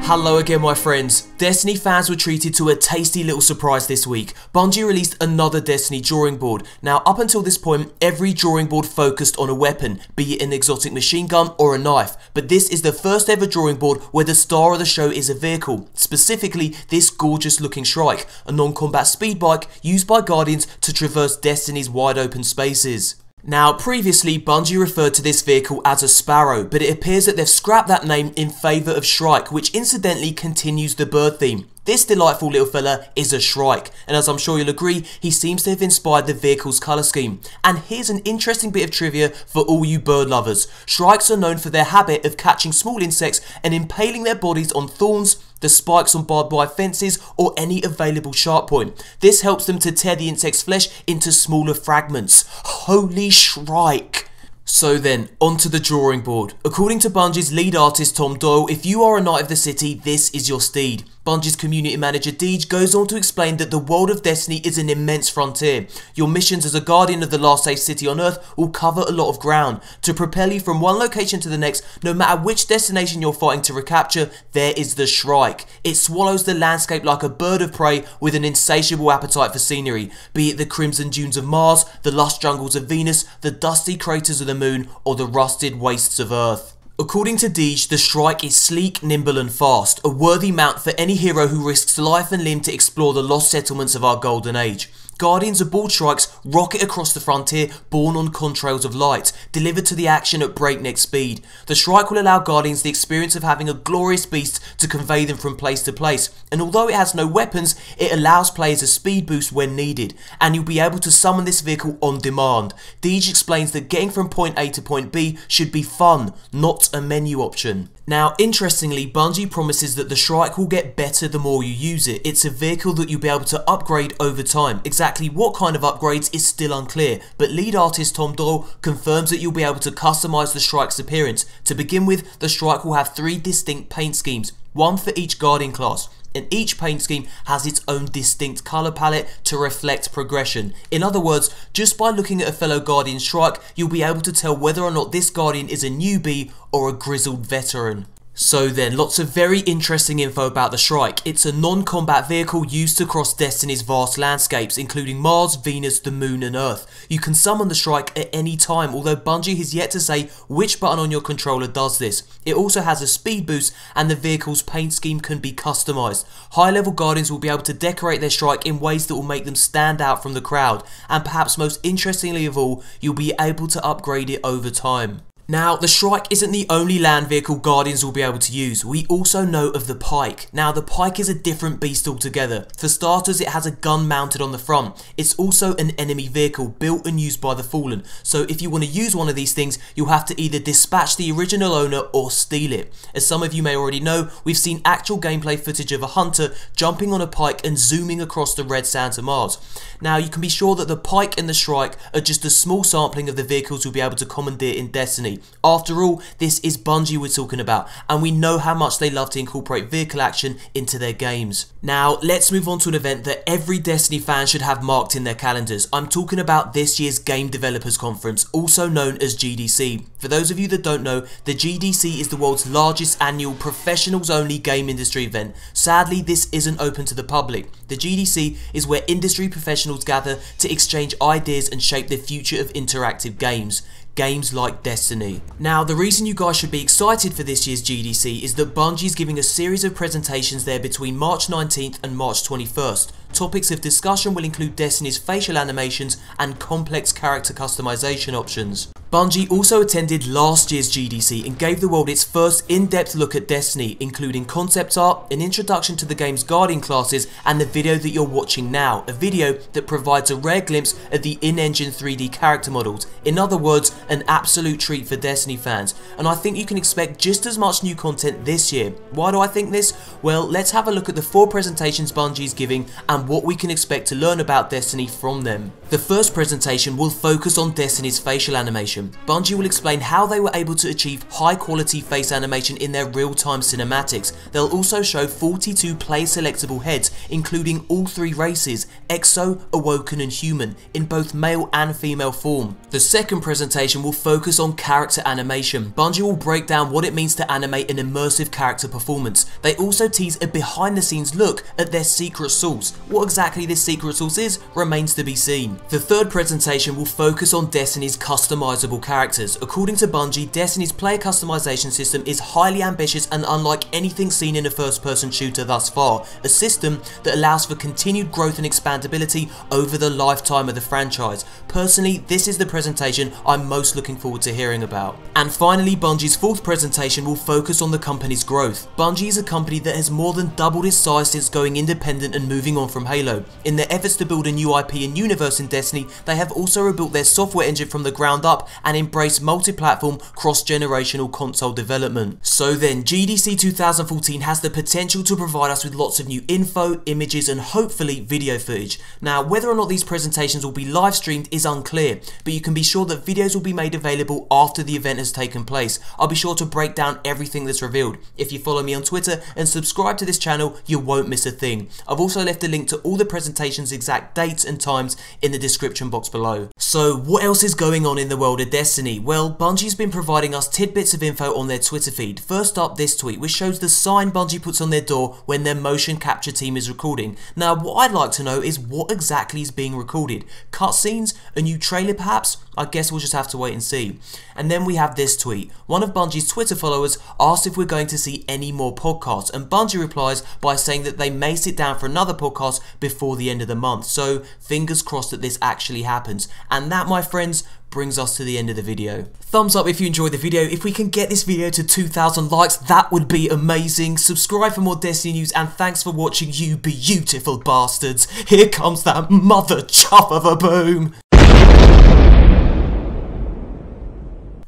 Hello again my friends. Destiny fans were treated to a tasty little surprise this week. Bungie released another Destiny drawing board. Now up until this point, every drawing board focused on a weapon, be it an exotic machine gun or a knife. But this is the first ever drawing board where the star of the show is a vehicle, specifically this gorgeous looking Shrike, a non-combat speed bike used by Guardians to traverse Destiny's wide open spaces. Now previously Bungie referred to this vehicle as a Sparrow, but it appears that they've scrapped that name in favour of Shrike, which incidentally continues the bird theme. This delightful little fella is a Shrike, and as I'm sure you'll agree, he seems to have inspired the vehicle's colour scheme. And here's an interesting bit of trivia for all you bird lovers. Shrikes are known for their habit of catching small insects and impaling their bodies on thorns, the spikes on barbed wire fences, or any available sharp point. This helps them to tear the insect's flesh into smaller fragments. Holy Shrike! So then, onto the drawing board. According to Bungie's lead artist Tom Doyle, if you are a Knight of the City, this is your steed. Bungie's community manager Deej goes on to explain that the world of Destiny is an immense frontier. Your missions as a guardian of the last safe city on Earth will cover a lot of ground. To propel you from one location to the next, no matter which destination you're fighting to recapture, there is the Shrike. It swallows the landscape like a bird of prey with an insatiable appetite for scenery, be it the crimson dunes of Mars, the lush jungles of Venus, the dusty craters of the Moon, or the rusted wastes of Earth. According to Deej, the Shrike is sleek, nimble and fast, a worthy mount for any hero who risks life and limb to explore the lost settlements of our golden age. Guardians aboard Shrikes rocket across the frontier, borne on contrails of light, delivered to the action at breakneck speed. The Shrike will allow Guardians the experience of having a glorious beast to convey them from place to place, and although it has no weapons, it allows players a speed boost when needed, and you'll be able to summon this vehicle on demand. Deej explains that getting from point A to point B should be fun, not a menu option. Now, interestingly, Bungie promises that the Shrike will get better the more you use it. It's a vehicle that you'll be able to upgrade over time. Exactly what kind of upgrades is still unclear, but lead artist Tom Doyle confirms that you'll be able to customize the Shrike's appearance. To begin with, the Shrike will have 3 distinct paint schemes, one for each Guardian class, and each paint scheme has its own distinct colour palette to reflect progression. In other words, just by looking at a fellow Guardian Shrike, you'll be able to tell whether or not this Guardian is a newbie or a grizzled veteran. So then, lots of very interesting info about the Shrike. It's a non-combat vehicle used to cross Destiny's vast landscapes, including Mars, Venus, the Moon and Earth. You can summon the Shrike at any time, although Bungie has yet to say which button on your controller does this. It also has a speed boost, and the vehicle's paint scheme can be customised. High-level Guardians will be able to decorate their Shrike in ways that will make them stand out from the crowd, and perhaps most interestingly of all, you'll be able to upgrade it over time. Now, the Shrike isn't the only land vehicle Guardians will be able to use. We also know of the Pike. Now, the Pike is a different beast altogether. For starters, it has a gun mounted on the front. It's also an enemy vehicle, built and used by the Fallen. So if you want to use one of these things, you'll have to either dispatch the original owner or steal it. As some of you may already know, we've seen actual gameplay footage of a hunter jumping on a Pike and zooming across the red sands of Mars. Now, you can be sure that the Pike and the Shrike are just a small sampling of the vehicles you'll be able to commandeer in Destiny. After all, this is Bungie we're talking about, and we know how much they love to incorporate vehicle action into their games. Now, let's move on to an event that every Destiny fan should have marked in their calendars. I'm talking about this year's Game Developers Conference, also known as GDC. For those of you that don't know, the GDC is the world's largest annual professionals-only game industry event. Sadly, this isn't open to the public. The GDC is where industry professionals gather to exchange ideas and shape the future of interactive games. Games like Destiny. Now, the reason you guys should be excited for this year's GDC is that Bungie is giving a series of presentations there between March 19th and March 21st. Topics of discussion will include Destiny's facial animations and complex character customization options. Bungie also attended last year's GDC and gave the world its first in-depth look at Destiny, including concept art, an introduction to the game's Guardian classes, and the video that you're watching now, a video that provides a rare glimpse of the in-engine 3D character models. In other words, an absolute treat for Destiny fans, and I think you can expect just as much new content this year. Why do I think this? Well, let's have a look at the 4 presentations Bungie is giving and what we can expect to learn about Destiny from them. The first presentation will focus on Destiny's facial animation. presentation, Bungie will explain how they were able to achieve high quality face animation in their real-time cinematics. They'll also show 42 player selectable heads, including all 3 races, Exo, Awoken and Human, in both male and female form. The second presentation will focus on character animation. Bungie will break down what it means to animate an immersive character performance. They also tease a behind the scenes look at their secret sauce. What exactly this secret sauce is remains to be seen. The third presentation will focus on Destiny's customizable characters. According to Bungie, Destiny's player customization system is highly ambitious and unlike anything seen in a first person shooter thus far, a system that allows for continued growth and expandability over the lifetime of the franchise. Personally, this is the presentation I'm most looking forward to hearing about. And finally, Bungie's fourth presentation will focus on the company's growth. Bungie is a company that has more than doubled its size since going independent and moving on from Halo. In their efforts to build a new IP and universe in Destiny, they have also rebuilt their software engine from the ground up and embraced multi-platform, cross-generational console development. So then, GDC 2014 has the potential to provide us with lots of new info, images and hopefully video footage. Now, whether or not these presentations will be live streamed is unclear, but you can be sure that videos will be made available after the event has taken place. I'll be sure to break down everything that's revealed. If you follow me on Twitter and subscribe to this channel, you won't miss a thing. I've also left a link to all the presentation's exact dates and times in the description box below. So what else is going on in the world of Destiny? Well, Bungie's been providing us tidbits of info on their Twitter feed. First up, this tweet, which shows the sign Bungie puts on their door when their motion capture team is recording. Now, what I'd like to know is what exactly is being recorded. Cutscenes? A new trailer perhaps? I guess we'll just have to wait and see. And then we have this tweet. One of Bungie's Twitter followers asked if we're going to see any more podcasts, and Bungie replies by saying that they may sit down for another podcast before the end of the month. So fingers crossed that this actually happens. And that, my friends, brings us to the end of the video. Thumbs up if you enjoyed the video. If we can get this video to 2,000 likes, that would be amazing. Subscribe for more Destiny news, and thanks for watching, you beautiful bastards. Here comes that mother chuff of a boom.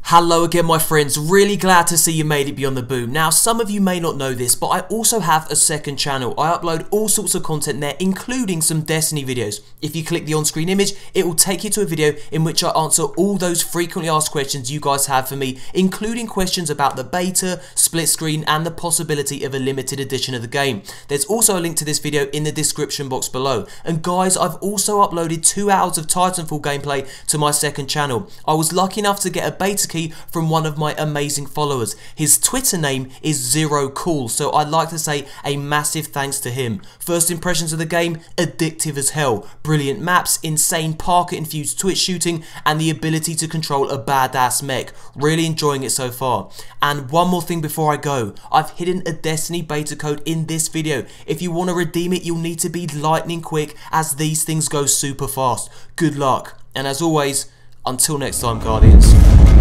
Hello again, my friends, really glad to see you made it beyond the boom. Now, some of you may not know this, but I also have a second channel. I upload all sorts of content there, including some Destiny videos. If you click the on-screen image, it will take you to a video in which I answer all those frequently asked questions you guys have for me, including questions about the beta, split screen, and the possibility of a limited edition of the game. There's also a link to this video in the description box below. And guys, I've also uploaded 2 hours of Titanfall gameplay to my second channel. I was lucky enough to get a beta key from one of my amazing followers. His Twitter name is ZeroCool, so I'd like to say a massive thanks to him. First impressions of the game, addictive as hell. Brilliant maps, insane parkour-infused twitch shooting, and the ability to control a badass mech. Really enjoying it so far. And one more thing before I go, I've hidden a Destiny beta code in this video. If you want to redeem it, you'll need to be lightning quick, as these things go super fast. Good luck, and as always, until next time, Guardians.